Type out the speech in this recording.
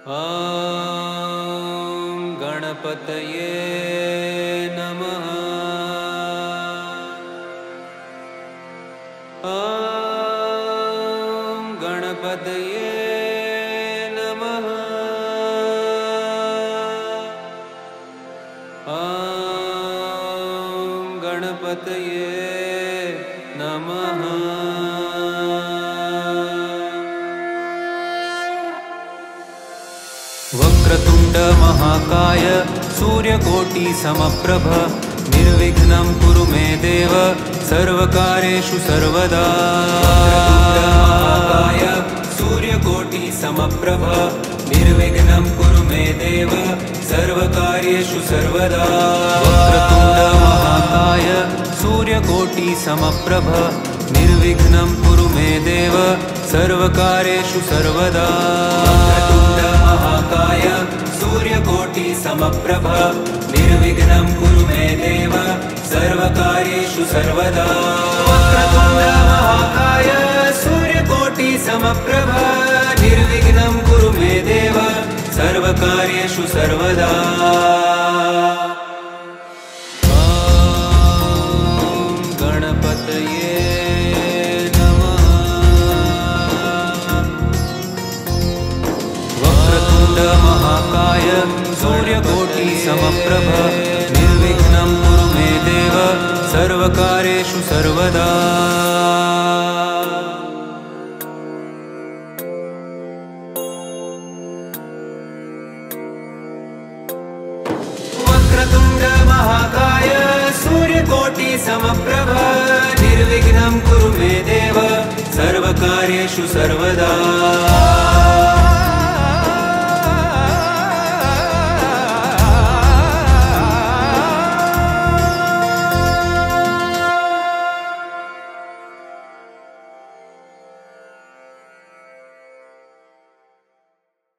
ॐ गणपतये नमः। ॐ गणपतये नमः। ॐ गणपतये नमः। वक्रतुण्ड महाकाय सूर्यकोटि समप्रभ निर्विघ्नं कुरु मे देव सर्वकार्येषु सर्वदा। महाकाय सूर्यकोटि समप्रभ निर्विघ्नं कुरु मे देव सर्वकार्येषु सर्वदा। वक्रतुण्ड महाकाय सूर्यकोटि समप्रभ निर्विघ्नं कुरु मे देव सर्वकार्येषु सर्वदा। महाकाय सूर्यकोटि समप्रभ निर्विघ्नं कुरु मे देव सर्वकार्येषु सर्वदा। वक्रतुण्ड महाकाय सूर्यकोटि समप्रभ निर्विघ्नं कुरु मे देव सर्वकार्येषु सर्वदा। महाकाय सूर्यकोटि समप्रभ निर्विघ्नं कुरु मे देव सर्वकार्येषु सर्वदा। वक्रतुण्ड महाकाय सूर्यकोटि समप्रभ निर्विघ्नं कुरु मे देव सर्वकार्येषु सर्वदा।